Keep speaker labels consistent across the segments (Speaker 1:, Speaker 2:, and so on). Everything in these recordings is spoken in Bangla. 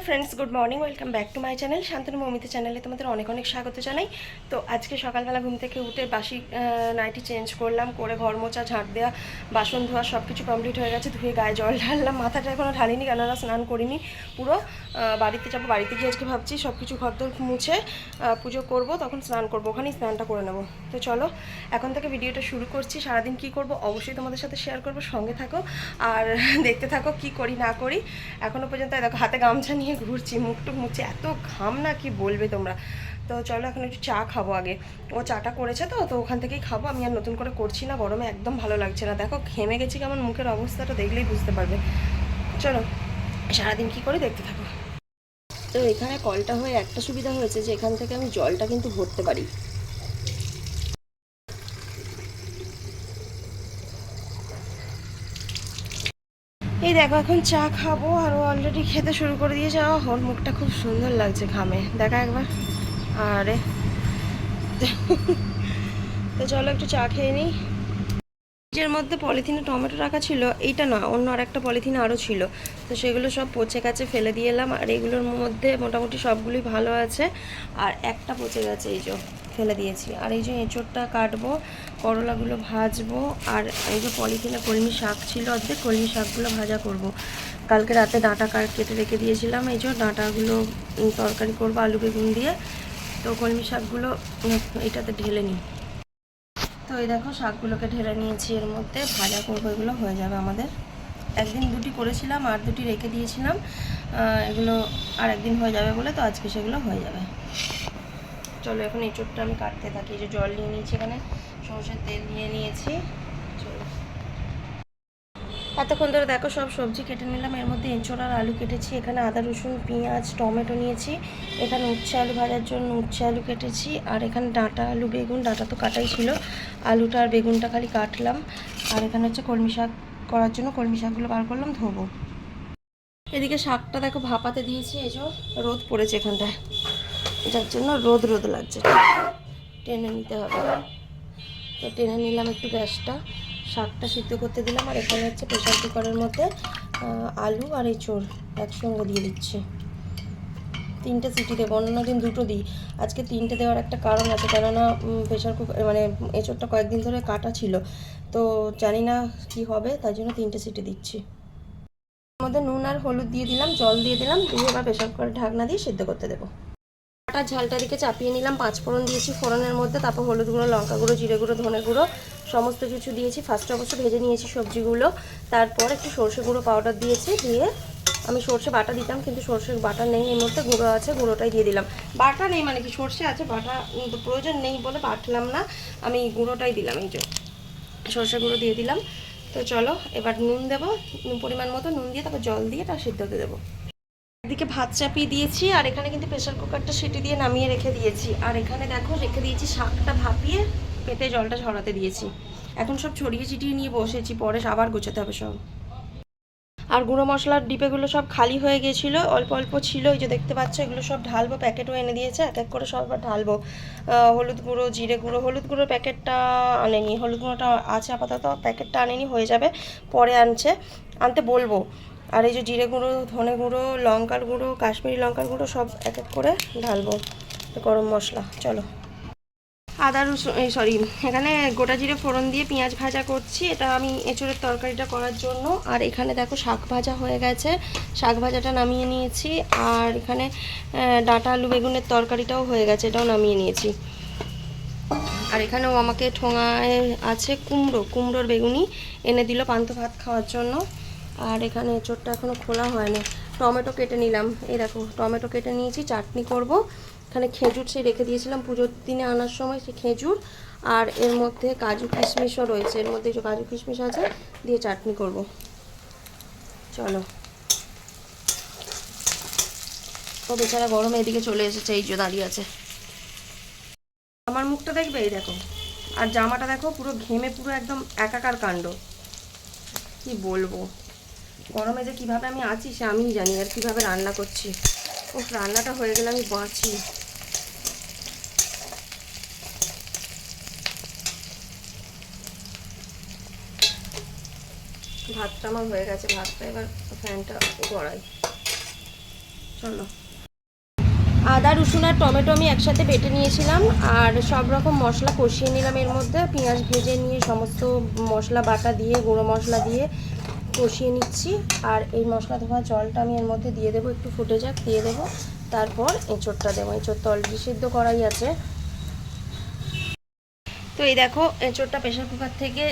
Speaker 1: Hello friends, good morning. Welcome back to my channel Shantanu Moumita চ্যানেলে তোমাদের অনেক অনেক স্বাগত জানাই। তো আজকে সকালবেলা ঘুম থেকে উঠে বাসি নাইটি চেঞ্জ করলাম, করে ঘর মোছা, ঝাঁট দেওয়া, বাসন ধোয়া সব কিছু কমপ্লিট হয়ে গেছে। ধুয়ে গায়ে জল ঢাললাম, মাথাটা এখনও ঢালিনি কেননা স্নান করিনি। পুরো বাড়িতে যাবো, বাড়িতে গিয়ে আজকে ভাবছি সব কিছু ঘরদোর মুছে পুজো করব, তখন স্নান করবো, ওখানেই স্নানটা করে নেবো। তো চলো এখন থেকে ভিডিওটা শুরু করছি। সারাদিন কি করব অবশ্যই তোমাদের সাথে শেয়ার করবো, সঙ্গে থাকো আর দেখতে থাকো কি করি না করি। এখনও পর্যন্ত দেখো হাতে গামছা নিয়ে ঘুরছি, মুখটুক মুছে, এত ঘাম না কি বলবে তোমরা। তো চলো এখন একটু চা খাবো আগে। ও চাটা করেছে তো ওখান থেকেই খাবো। আমি আর নতুন করে করছি না, গরমে একদম ভালো লাগছে না। দেখো ঘেমে গেছি কেমন, মুখের অবস্থাটা দেখলেই বুঝতে পারবে। চলো সারাদিন কি করে দেখতে থাকো। তো এখানে কলটা হয়ে একটা সুবিধা হয়েছে যে এখান থেকে আমি জলটা কিন্তু ভরতে পারি। এই দেখো এখন চা খাবো, আর ও অলরেডি খেতে শুরু করে দিয়েছে। ওর মুখটা খুব সুন্দর লাগছে ঘামে, দেখা একবার। আরে তো চলো একটু চা খেয়ে নিই। ফ্রিজের মধ্যে পলিথিনে টমেটো রাখা ছিল, এইটা না অন্য আর একটা পলিথিনে আরও ছিল। তো সেগুলো সব পচে গেছে, ফেলে দিয়ে এলাম। আর এগুলোর মধ্যে মোটামুটি সবগুলোই ভালো আছে, আর একটা পচে গেছে, এই যে ফেলে দিয়েছি। আর এই যে এঁচোড়টা কাটবো, করলাগুলো ভাজবো, আর এই যে পলিথিনে কলমি শাক ছিল অর্ধেক, কলমি শাকগুলো ভাজা করব। কালকে রাতে ডাঁটা কেটে রেখে দিয়েছিলাম, এই যে ডাঁটাগুলো তরকারি করবো আলু বেগুন দিয়ে। তো কলমি শাকগুলো এইটাতে ঢেলে নিই। তো এই দেখো শাকগুলোকে ঢেলে নিয়েছি, এর মধ্যে ভাজা করবো, এগুলো হয়ে যাবে আমাদের। একদিন দুটি করেছিলাম আর দুটি রেখে দিয়েছিলাম, এগুলো আর একদিন হয়ে যাবে বলে, তো আজকে সেগুলো হয়ে যাবে। চলো এখন এঁচোড়টা আমি কাটতে থাকি। এই যে জল নিয়ে নিয়েছি, এখানে সরষের তেল নিয়ে নিয়েছি। চলো এতক্ষণ ধরে দেখো সব সবজি কেটে নিলাম, এর মধ্যে এঁচোড় আর আলু কেটেছি। এখানে আদা রসুন পেঁয়াজ টমেটো নিয়েছি। এখানে উচ্ছে আলু ভাজার জন্য উচ্ছে আলু কেটেছি। আর এখানে ডাঁটা আলু বেগুন, ডাঁটা তো কাটাই ছিল, আলুটা আর বেগুনটা খালি কাটলাম। আর এখানে হচ্ছে কলমি শাক করার জন্য কলমি শাকগুলো বার করলাম, ধোবো। এদিকে শাকটা দেখো ভাপাতে দিয়েছি, এই যে রোদ পড়েছে এখানটায়, যার জন্য রোদ রোদ লাগছে, টেনে নিতে হবে। তো টেনে নিলাম একটু গ্যাসটা, শাকটা সিদ্ধ করতে দিলাম। আর এখানে হচ্ছে প্রেশার কুকারের মধ্যে আলু আর এঁচোড় একসঙ্গে দিয়ে দিচ্ছি। 3টে সিটি দেবো, অন্য দিন 2টো দিই, আজকে 3টে দেওয়ার একটা কারণ আছে, কেননা প্রেশার কুকার মানে এঁচোড়টা কয়েকদিন ধরে কাটা ছিল, তো জানি না কি হবে, তাই জন্য 3টে সিটি দিচ্ছি। এর মধ্যে নুন আর হলুদ দিয়ে দিলাম, জল দিয়ে দিলাম, দিয়ে এবার প্রেশার কুকারে ঢাকনা দিয়ে সিদ্ধ করতে দেবো। আটার ঝালটা দিকে চাপিয়ে নিলাম, 5 ফোড়ন দিয়েছি ফোড়নের মধ্যে, তারপর হলুদ গুঁড়ো, লঙ্কা গুঁড়ো, জিরে গুঁড়ো, ধনে গুঁড়ো সমস্ত কিছু দিয়েছি। ফার্স্টে অবশ্য ভেজে নিয়েছি সবজিগুলো, তারপর একটু সর্ষে গুঁড়ো পাউডার দিয়েছি। দিয়ে আমি সর্ষে বাটা দিতাম, কিন্তু সর্ষের বাটা নেই, এই মুহূর্তে গুঁড়ো আছে, গুঁড়োটাই দিয়ে দিলাম। বাটা নেই মানে কি, সর্ষে আছে, বাটা প্রয়োজন নেই বলে বাটলাম না, আমি গুঁড়োটাই দিলাম। এই যে সর্ষে গুঁড়ো দিয়ে দিলাম। তো চলো এবার নুন দেবো, পরিমাণ মতো নুন দিয়ে তারপর জল দিয়ে এটা সিদ্ধ হতে দেবো। এদিকে ভাত চাপিয়ে দিয়েছি, আর এখানে কিন্তু প্রেশার কুকারটা সিটি দিয়ে নামিয়ে রেখে দিয়েছি। আর এখানে দেখো রেখে দিয়েছি শাকটা ভাপিয়ে, পেটে জলটা ঝরাতে দিয়েছি। এখন সব ছড়িয়ে ছিটিয়ে নিয়ে বসেছি, পরে আবার গোছাতে হবে সব। আর গুঁড়ো মশলার ডিবেগুলো সব খালি হয়ে গিয়েছিল, অল্প অল্প ছিল, এই যে দেখতে পাচ্ছ, এগুলো সব ঢালবো। প্যাকেটও এনে দিয়েছে, এক এক করে সব ঢালবো। হলুদ গুঁড়ো, জিরে গুঁড়ো, হলুদ গুঁড়োর প্যাকেটটা আনেনি, হলুদ গুঁড়োটা আছে আপাতত, প্যাকেটটা আনেনি, হয়ে যাবে পরে আনতে বলবো। আর এই যে জিরে গুঁড়ো, ধনে গুঁড়ো, লঙ্কার গুঁড়ো, কাশ্মীরি লঙ্কার গুঁড়ো সব এক এক করে ঢালবো। গরম মশলা, চলো। আদা রসুন, সরি, এখানে গোটা জিরে ফোড়ন দিয়ে পেঁয়াজ ভাজা করছি, এটা আমি এঁচোড়ের তরকারিটা করার জন্য। আর এখানে দেখো শাক ভাজা হয়ে গেছে, শাক ভাজাটা নামিয়ে নিয়েছি। আর এখানে ডাঁটা আলু বেগুনের তরকারিটাও হয়ে গেছে, এটাও নামিয়ে নিয়েছি। আর এখানেও আমাকে ঠোঙায় আছে কুমড়োর বেগুনি এনে দিল পান্তা ভাত খাওয়ার জন্য। আর এখানে এঁচোড়টা এখনও খোলা হয়নি। টমেটো কেটে নিলাম, এই দেখো টমেটো কেটে নিয়েছি, চাটনি করব। এখানে খেজুর সেই রেখে দিয়েছিলাম পুজোর দিনে আনার সময়, সেই খেজুর। আর এর মধ্যে কাজু কিশমিশও রয়েছে, এর মধ্যে যে কাজু কিশমিশ আছে দিয়ে চাটনি করব। চলো, ও বেচারা গরমে এদিকে চলে এসেছে, এই যে দাঁড়িয়ে আছে। আমার মুখটা দেখবে, এই দেখো, আর জামাটা দেখো পুরো ঘেমে পুরো একদম একাকার কাণ্ড, কি বলবো। গরমে যে কিভাবে আমি আছি সে আমিই জানি, আর কিভাবে রান্না করছি। ও রান্নাটা হয়ে গেলে আমি বাঁচি। ভাতটা আমার হয়ে গেছে, ভাতটা এবার ফ্যানটা গড়াই। চলো, আদা রসুন আর টমেটো আমি একসাথে বেটে নিয়েছিলাম, আর সব রকম মশলা কষিয়ে নিলাম। এর মধ্যে পেঁয়াজ ভেজে নিয়ে সমস্ত মশলা বাটা দিয়ে, গুঁড়ো মশলা দিয়ে কষিয়ে নিচ্ছি। আর এই মশলা ধোয়া জলটা আমি এর মধ্যে দিয়ে দেবো, একটু ফুটে যাক, দিয়ে দেবো। তারপর এঁচোড়টা দেবো। এঁচোড়টা অলরেডি সিদ্ধ করাই আছে। তো এই দেখো, এঁচোড়টা প্রেশার কুকার থেকে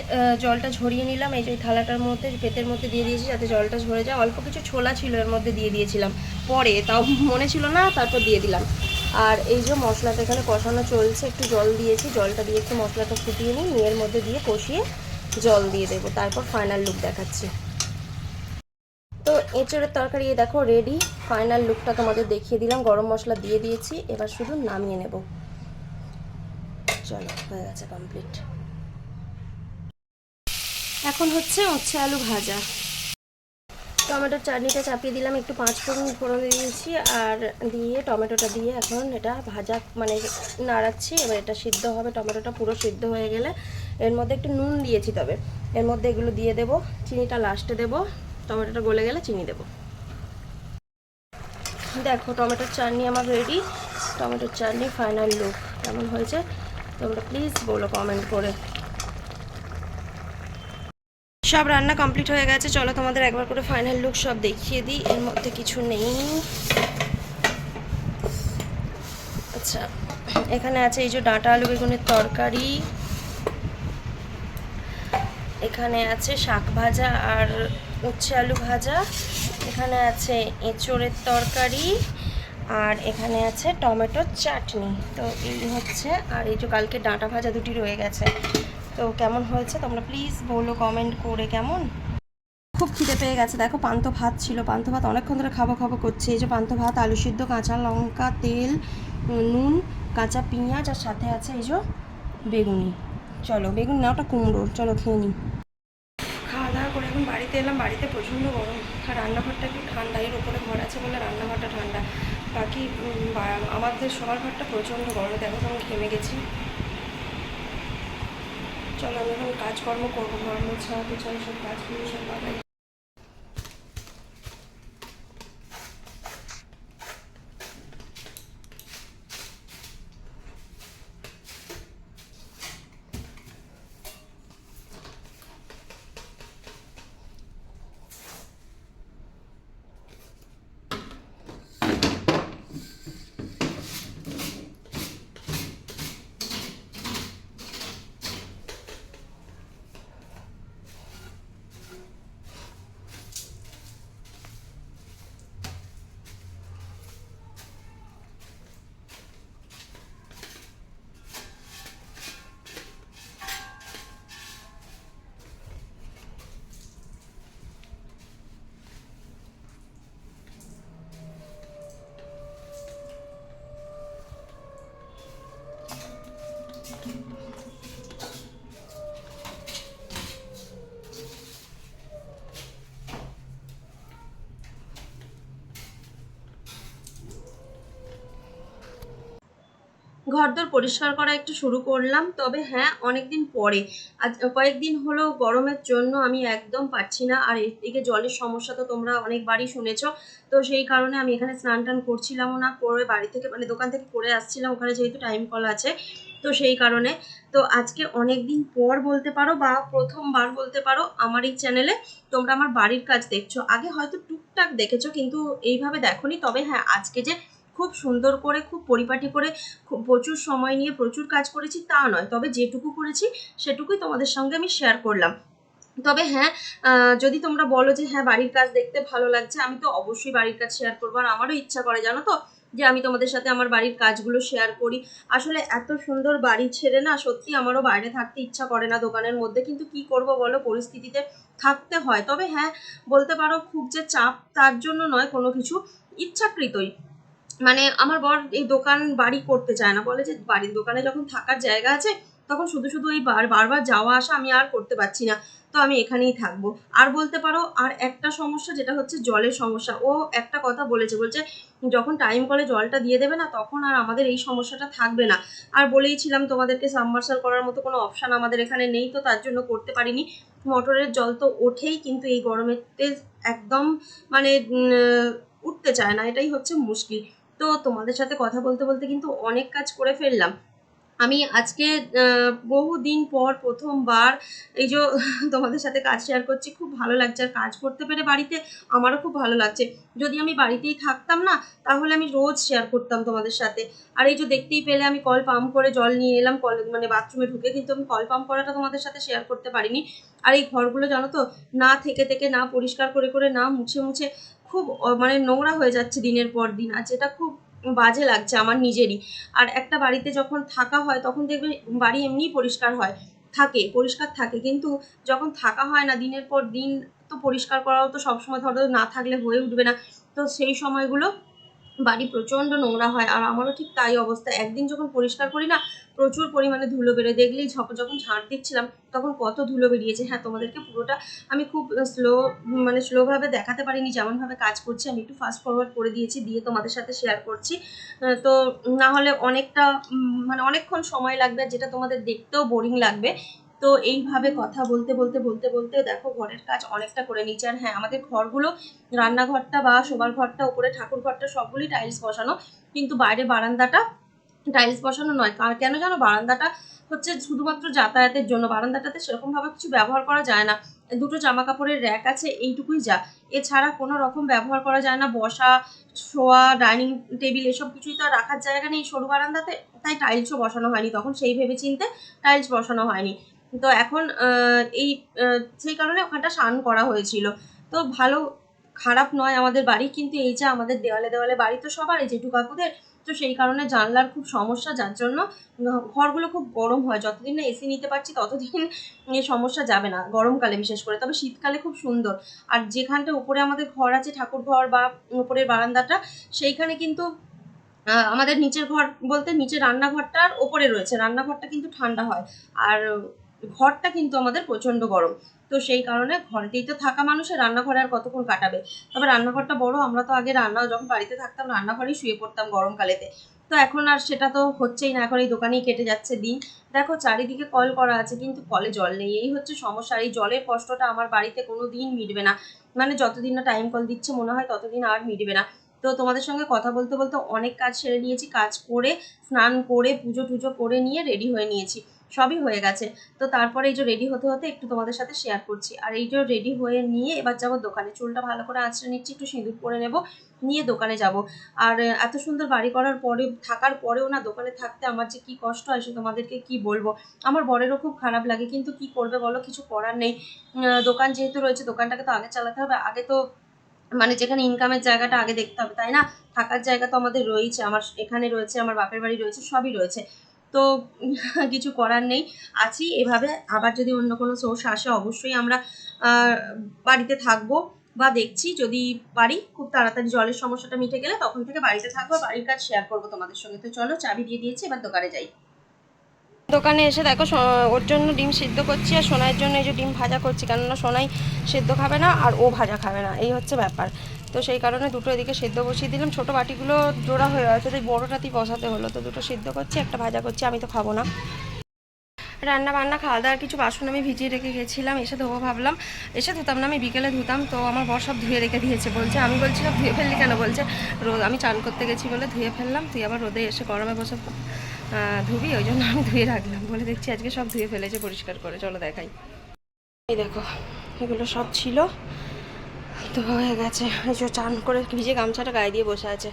Speaker 1: জলটা ঝরিয়ে নিলাম। এই যে থালাটার মধ্যে, পেটের মধ্যে দিয়ে দিয়েছি যাতে জলটা ঝরে যায়। অল্প কিছু ছোলা ছিল এর মধ্যে, দিয়ে দিয়েছিলাম পরে, তাও মনে ছিল না, তারপর দিয়ে দিলাম। আর এই যে মশলাটা এখানে কষানো চলছে, একটু জল দিয়েছি, জলটা দিয়ে একটু মশলাটা ফুটিয়ে নিই, এর মধ্যে দিয়ে কষিয়ে জল দিয়ে দেবো। তারপর ফাইনাল লুক দেখাচ্ছি। তো এঁচোড়ের তরকারি দেখো রেডি। ফাইনাল লুকটা তোমাদের দেখিয়ে দিলাম। গরম মশলা দিয়ে দিয়েছি, এবার শুধু নামিয়ে নেব। চলো, হয়ে গেছে কমপ্লিট। এখন হচ্ছে আলু ভাজা। টমেটোর চাটনিটা চাপিয়ে দিলাম, একটু 5 ফোড়ন দিয়েছি, আর দিয়ে টমেটোটা দিয়ে এখন এটা ভাজা মানে নাড়াচ্ছি। এবার এটা সিদ্ধ হবে, টমেটোটা পুরো সিদ্ধ হয়ে গেলে এর মধ্যে একটু নুন দিয়েছি, তবে এর মধ্যে এগুলো দিয়ে দেবো। চিনিটা লাস্টে দেবো, টমেটোটা গলে গেলে চিনি দেবো। দেখো টমেটোর চাটনি আমার রেডি। টমেটোর চাটনি ফাইনাল লুক কেমন হয়েছে তোমরা প্লিজ বলো কমেন্ট করে। সব রান্না কমপ্লিট হয়ে গেছে। চলো তোমাদের একবার করে ফাইনাল লুক সব দেখিয়ে দিই। এর মধ্যে কিছু নেই। আচ্ছা, এখানে আছে এই যে ডাঁটা আলু বেগুনের তরকারি, এখানে আছে শাক ভাজা আর উচ্ছে আলু ভাজা, এখানে আছে এঁচোড়ের তরকারি, আর এখানে আছে টমেটোর চাটনি। তো এই হচ্ছে, আর এই যে কালকে ডাঁটা ভাজা দুটি রয়ে গেছে। তো কেমন হয়েছে তোমরা প্লিজ বলো কমেন্ট করে কেমন। খুব খিদে পেয়ে গেছে। দেখো পান্তা ভাত ছিল, পান্তা ভাত অনেকক্ষণ ধরে খাবো খাবো করছে। এই যে পান্তা ভাত, আলু সিদ্ধ, কাঁচা লঙ্কা, তেল, নুন, কাঁচা পেঁয়াজ, আর সাথে আছে এই যে বেগুনি। চলো, বেগুন না, ওটা কুমড়ো। চলো খেয়ে নিই। খাওয়া দাওয়া করে এখন বাড়িতে এলাম। বাড়িতে প্রচণ্ড গরম, আর রান্নাঘরটা একটু ঠান্ডা, এর উপরে ঘর আছে বলে রান্নাঘরটা ঠান্ডা। বাকি আমাদের সবার ঘরটা প্রচণ্ড গরম। দেখো আমি ঘেমে গেছি। চলো আমি এখন কাজকর্ম করবো, ঘর মোছা পেছন সব কাজগুলো সব লাগাই। ঘরদোর পরিষ্কার করা একটু শুরু করলাম। তবে হ্যাঁ, অনেকদিন পরে, আজ কয়েকদিন হলো গরমের জন্য আমি একদম পারছি না। আর এদিকে জলের সমস্যা তো তোমরা অনেকবারই শুনেছো। তো সেই কারণে আমি এখানে স্নান টান করছিলামও না, করে বাড়ি থেকে মানে দোকান থেকে করে আসছিলাম, ওখানে যেহেতু টাইম কল আছে। তো সেই কারণে তো আজকে অনেক দিন পর বলতে পারো, বা প্রথমবার বলতে পারো, আমার এই চ্যানেলে তোমরা আমার বাড়ির কাজ দেখছো। আগে হয়তো টুকটাক দেখেছো, কিন্তু এইভাবে দেখোনি। তবে হ্যাঁ, আজকে যে খুব সুন্দর করে, খুব পরিপাটি করে, খুব প্রচুর সময় নিয়ে প্রচুর কাজ করেছি তা নয়, তবে যেটুকু করেছি সেটুকুই তোমাদের সঙ্গে আমি শেয়ার করলাম। তবে হ্যাঁ, যদি তোমরা বলো যে হ্যাঁ বাড়ির কাজ দেখতে ভালো লাগছে, আমি তো অবশ্যই বাড়ির কাজ শেয়ার করবো। আর আমারও ইচ্ছা করে, জানো তো, যে আমি তোমাদের সাথে আমার বাড়ির কাজগুলো শেয়ার করি। আসলে এত সুন্দর বাড়ি ছেড়ে না সত্যি আমারও বাইরে থাকতে ইচ্ছা করে না দোকানের মধ্যে, কিন্তু কি করব বলো, পরিস্থিতিতে থাকতে হয়। তবে হ্যাঁ, বলতে পারো খুব যে চাপ তার জন্য নয়, কোনো কিছু ইচ্ছাকৃতই। মানে আমার বর এই দোকান বাড়ি করতে চায় না, বলে যে বাড়ির দোকানে যখন থাকার জায়গা আছে, তখন শুধু শুধু এই বারবার যাওয়া আসা আমি আর করতে পারছি না, তো আমি এখানেই থাকবো। আর বলতে পারো আর একটা সমস্যা, যেটা হচ্ছে জলের সমস্যা। ও একটা কথা বলছে, যখন টাইম কলে জলটা দিয়ে দেবে না, তখন আর আমাদের এই সমস্যাটা থাকবে না। আর বলেইছিলাম তোমাদেরকে, সাবমার্সাল করার মতো কোনো অপশান আমাদের এখানে নেই, তো তার জন্য করতে পারিনি। মোটরের জল তো ওঠেই, কিন্তু এই গরমেতে একদম মানে উঠতে চায় না, এটাই হচ্ছে মুশকিল। তো তোমাদের সাথে কথা বলতে বলতে কিন্তু অনেক কাজ করে ফেললাম। আমি আজকে বহুদিন পর প্রথমবার এই যে তোমাদের সাথে কাজ শেয়ার করছি, খুব ভালো লাগছে। আর কাজ করতে পেরে বাড়িতে আমারও খুব ভালো লাগছে। যদি আমি বাড়িতেই থাকতাম না, তাহলে আমি রোজ শেয়ার করতাম তোমাদের সাথে। আর এই যে দেখতেই পেলে আমি কল পাম্প করে জল নিয়ে এলাম, কল মানে বাথরুমে ঢুকে, কিন্তু আমি কল পাম্প করাটা তোমাদের সাথে শেয়ার করতে পারিনি। আর এই ঘরগুলো জানো তো, না থেকে থেকে, না পরিষ্কার করে করে, না মুছে মুছে, খুব মানে নোংরা হয়ে যাচ্ছে দিনের পর দিন, আর যেটা খুব বাজে লাগছে আমার নিজেরই। আর একটা বাড়িতে যখন থাকা হয় তখন দেখবে বাড়ি এমনিই পরিষ্কার হয়, থাকে, পরিষ্কার থাকে, কিন্তু যখন থাকা হয় না দিনের পর দিন, তো পরিষ্কার করাও তো সবসময় ধরো না থাকলে হয়ে উঠবে না। তো সেই সময়গুলো বাড়ি প্রচণ্ড নোংরা হয়। আর আমারও ঠিক তাই অবস্থা। একদিন যখন পরিষ্কার করি না, প্রচুর পরিমাণে ধুলো বেরোয়। দেখলেই যখন ঝাঁট দিচ্ছিলাম তখন কত ধুলো বেরিয়েছে। হ্যাঁ, তোমাদেরকে পুরোটা আমি খুব মানে স্লোভাবে দেখাতে পারিনি, যেমনভাবে কাজ করছি আমি একটু ফাস্ট ফরওয়ার্ড করে দিয়েছি, দিয়ে তোমাদের সাথে শেয়ার করছি। তো না হলে অনেকটা মানে অনেকক্ষণ সময় লাগবে, যেটা তোমাদের দেখতেও বোরিং লাগবে। তো এইভাবে কথা বলতে বলতে বলতে বলতে দেখো ঘরের কাজ অনেকটা করে নিচ্ছি। আর হ্যাঁ, আমাদের ঘরগুলো, রান্নাঘরটা বা শোবার ঘরটা, উপরে ঠাকুর ঘরটা সবগুলোই টাইলস বসানো, কিন্তু বাইরে বারান্দাটা টাইলস বসানো নয়। কেন জানো, বারান্দাটা হচ্ছে শুধুমাত্র যাতায়াতের জন্য। বারান্দাটাতে সেরকমভাবে কিছু ব্যবহার করা যায় না। দুটো জামা কাপড়ের র্যাক আছে, এইটুকুই যা। এছাড়া কোনো রকম ব্যবহার করা যায় না। বসা, শোয়া, ডাইনিং টেবিল এসব কিছুই তো আর রাখার জায়গা নেই সরু বারান্দাতে, তাই টাইলসও বসানো হয়নি। তখন সেই ভেবে চিন্তে টাইলস বসানো হয়নি। তো এখন এই সেই কারণে ওখানটা শান করা হয়েছিল। তো ভালো খারাপ নয় আমাদের বাড়ি, কিন্তু এই যে আমাদের দেওয়ালে দেওয়ালে বাড়ি তো সবার, এই জেঠু কাকুদের, তো সেই কারণে জানলার খুব সমস্যা, যার জন্য ঘরগুলো খুব গরম হয়। যতদিন না এসি নিতে পারছি ততদিন এই সমস্যা যাবে না, গরমকালে বিশেষ করে। তবে শীতকালে খুব সুন্দর। আর যেখানটা উপরে আমাদের ঘর আছে, ঠাকুর ঘর বা উপরের বারান্দাটা, সেইখানে কিন্তু আমাদের নিচের ঘর বলতে নিচের রান্নাঘরটার ওপরে রয়েছে, রান্নাঘরটা কিন্তু ঠান্ডা হয়। আর ঘরটা কিন্তু আমাদের প্রচণ্ড গরম। তো সেই কারণে ঘরেতেই তো থাকা মানুষের, রান্নাঘরে আর কতক্ষণ কাটাবে। তবে রান্নাঘরটা বড়, আমরা তো আগে যখন বাড়িতে থাকতাম রান্নাঘরেই শুয়ে পড়তাম গরমকালেতে। তো এখন আর সেটা তো হচ্ছেই না, এখন এই দোকানেই কেটে যাচ্ছে দিন। দেখো চারিদিকে কল করা আছে, কিন্তু কলে জল নেই, এই হচ্ছে সমস্যা। এই জলের কষ্টটা আমার বাড়িতে কোনো দিন মিটবে না। মানে যতদিন না টাইম কল দিচ্ছে মনে হয় ততদিন আর মিটবে না। তো তোমাদের সঙ্গে কথা বলতে বলতে অনেক কাজ সেরে নিয়েছি। কাজ করে, স্নান করে, পুজো টুজো করে নিয়ে রেডি হয়ে নিয়েছি, সবই হয়ে গেছে। তো তারপরে এই যে রেডি হতে হতে একটু তোমাদের সাথে শেয়ার করছি। আর এই যে রেডি হয়ে নিয়ে এবার যাবো দোকানে, চুলটা ভালো করে আঁচড়ে নিচ্ছি, একটু সিঁদুর পরে নেব, নিয়ে দোকানে যাব। আর এত সুন্দর বাড়ি করার পরে, থাকার পরেও না দোকানে থাকতে আমার যে কি কষ্ট হয় সে তোমাদেরকে কি বলবো। আমার বরেরও খুব খারাপ লাগে, কিন্তু কি করবে বলো, কিছু করার নেই। দোকান যেহেতু রয়েছে, দোকানটাকে তো আগে চালাতে হবে। আগে তো মানে যেখানে ইনকামের জায়গাটা আগে দেখতে হবে, তাই না? থাকার জায়গা তো আমাদের রয়েছে, আমার এখানে রয়েছে, আমার বাপের বাড়ি রয়েছে, সবই রয়েছে। তো কিছু করার নেই, আছি এভাবে। আবার যদি অন্য কোনো সোর্স আসে অবশ্যই আমরা বাড়িতে থাকবো, বা দেখছি যদি পারি খুব তাড়াতাড়ি জলের সমস্যাটা মিটে গেলে তখন থেকে বাড়িতে থাকবো, বাড়ির কাজ শেয়ার করবো তোমাদের সঙ্গে। তো চলো, চাবি দিয়ে দিয়েছি, এবার দোকানে যাই। দোকানে এসে দেখো ওর জন্য ডিম সিদ্ধ করছি, আর সোনাইয়ের জন্য এই যে ডিম ভাজা করছি, কেননা সোনাই সেদ্ধ খাবে না আর ও ভাজা খাবে না, এই হচ্ছে ব্যাপার। তো সেই কারণে দুটো এদিকে সেদ্ধ বসিয়ে দিলাম। ছোটো বাটিগুলো জোড়া হয়ে আছে, তাই বড়োটাতেই বসাতে হলো। তো দুটো সিদ্ধ করছি, একটা ভাজা করছি, আমি তো খাবো না। রান্না বান্না খাওয়া দাওয়ার কিছু বাসন আমি ভিজিয়ে রেখে গেছিলাম, এসে ধোবো ভাবলাম, এসে ধুতাম না, আমি বিকেলে ধুতাম। তো আমার বর সব ধুয়ে রেখে দিয়েছে, বলছে, আমি বলছি সব ধুয়ে ফেললি কেন, বলছে রোদ, আমি চান করতে গেছি বলে ধুয়ে ফেললাম, তুই আবার রোদে এসে গরমে বসে ধুবি, ওই জন্য আমি ধুয়ে রাখলাম। বলে দেখছি আজকে সব ধুয়ে ফেলেছে পরিষ্কার করে, চলো দেখাই। এই দেখো এগুলো সব ছিল, তো হয়ে গেছে। এই যে চান করে ভিজে গামছাটা গায়ে দিয়ে বসে আছে।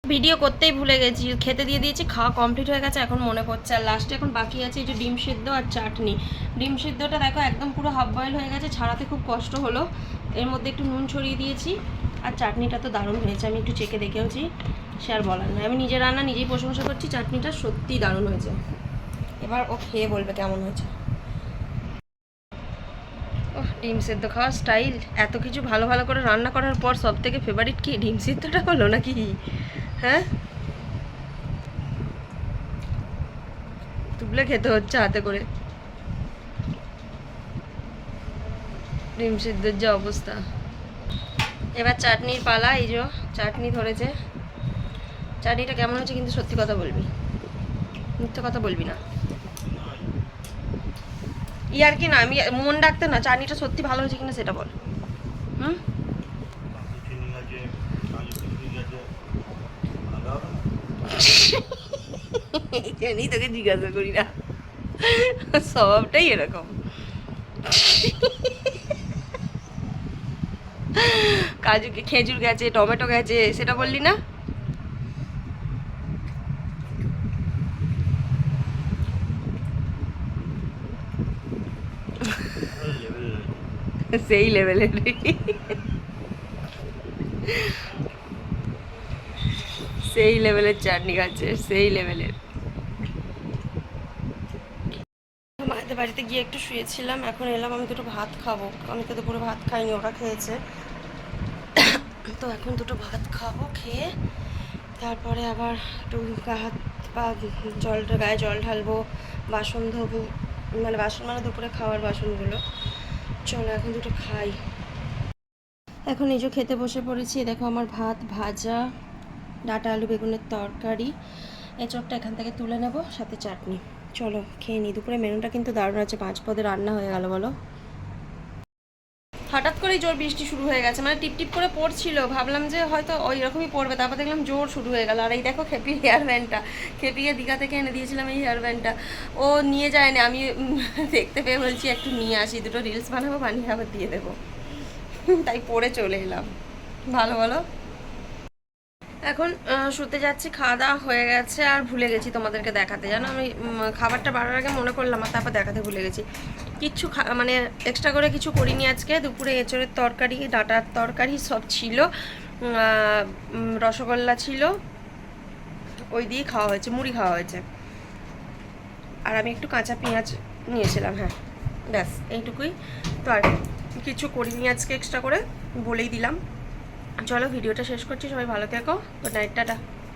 Speaker 1: ভিডিও করতেই ভুলে গেছি, খেতে দিয়ে দিয়েছি, খাওয়া কমপ্লিট হয়ে গেছে, এখন মনে পড়ছে। আর লাস্টে এখন বাকি আছে এই যে ডিম সিদ্ধ আর চাটনি। ডিম সিদ্ধটা দেখো একদম পুরো হাফ বয়েল হয়ে গেছে, ছাড়াতে খুব কষ্ট হলো। এর মধ্যে একটু নুন ছড়িয়ে দিয়েছি। আর চাটনিটা তো দারুণ হয়েছে, আমি একটু চেখে দেখেওছি, সে আর বলার নয়। আমি নিজের রান্না নিজেই প্রশংসা করছি, চাটনিটা সত্যিই দারুণ হয়েছে। এবার ও খেয়ে বলবে কেমন হয়েছে। ও ডিম সিদ্ধ খাওয়ার স্টাইল, এত কিছু ভালো ভালো করে রান্না করার পর সব থেকে ফেভারিট কি ডিম সিদ্ধটা হলো নাকি? হ্যাঁ, তুবলে খেতে হচ্ছে হাতে করে। ডিম সিদ্ধের যে অবস্থা। এবার চাটনির পালা, এই যে চাটনি ধরেছে। চাটনিটা কেমন হয়েছে কিন্তু সত্যি কথা বলবি, মিথ্যে কথা বলবি না। ইয়ার কি না, আমি মন ডাকতে না, চাটনিটা সত্যি ভালো হয়েছে কিনা সেটা বল। জানি তোকে জিজ্ঞাসা করি না, স্বভাবটাই এরকম। কাজু খেজুর গেছে, টমেটো গেছে, সেটা বললি না? সেই লেভেলের সেই লেভেলের চাটনি খাচ্ছে, সেই লেভেলের। মায়েদের বাড়িতে গিয়ে একটু শুয়েছিলাম, এখন এলাম আমি দুটো ভাত খাবো। আমি তো দুপুরে ভাত খাইনি, ওরা খেয়েছে। তো এখন দুটো ভাত খাবো, খেয়ে তারপরে আবার একটু গা হাত পা গায়ে জল ঢালবো, বাসন ধোবো, মানে বাসন মানে দুপুরে খাওয়ার বাসনগুলো। চলো এখন দুটো খাই। এখন এই যে খেতে বসে পড়েছি। দেখো আমার ভাত, ভাজা, ডাঁটা আলু বেগুনের তরকারি, এঁচড়টা এখান থেকে তুলে নেব, সাথে চাটনি। চলো খেয়ে নিই। দুপুরে মেনুটা কিন্তু দারুণ আছে, 5 পদের রান্না হয়ে গেল বলো। হঠাৎ করেই জোর বৃষ্টি শুরু হয়ে গেছে, মানে টিপ টিপ করে পড়ছিল, ভাবলাম যে হয়তো ওই রকমই পড়বে, তারপর দেখলাম জোর শুরু হয়ে গেল। আর এই দেখো খেপির হেয়ার ব্যান্ডটা, খেপিকে দীঘা থেকে এনে দিয়েছিলাম এই হেয়ার ব্যান্ডটা, ও নিয়ে যায়নি, আমি দেখতে পেয়ে বলছি একটু নিয়ে আসি, দুটো রিলস বানাবো, বানিয়ে আবার দিয়ে দেবো, তাই পরে চলে এলাম। ভালো বলো। এখন শুতে যাচ্ছি, খাওয়া দাওয়া হয়ে গেছে, আর ভুলে গেছি তোমাদেরকে দেখাতে, জানো আমি খাবারটা বাড়ার আগে মনে করলাম, আর তারপর দেখাতে ভুলে গেছি। কিচ্ছু মানে এক্সট্রা করে কিছু করিনি আজকে। দুপুরে এঁচড়ের তরকারি, ডাঁটার তরকারি সব ছিল, রসগোল্লা ছিল, ওই দিয়ে খাওয়া হয়েছে, মুড়ি খাওয়া হয়েছে। আর আমি একটু কাঁচা পেঁয়াজ নিয়েছিলাম, হ্যাঁ ব্যাস এইটুকুই। তো আর কিছু করিনি আজকে এক্সট্রা করে, বলেই দিলাম। চলো ভিডিওটা শেষ করছি, সবাই ভালো থেকো, গুড নাইট, টাটা।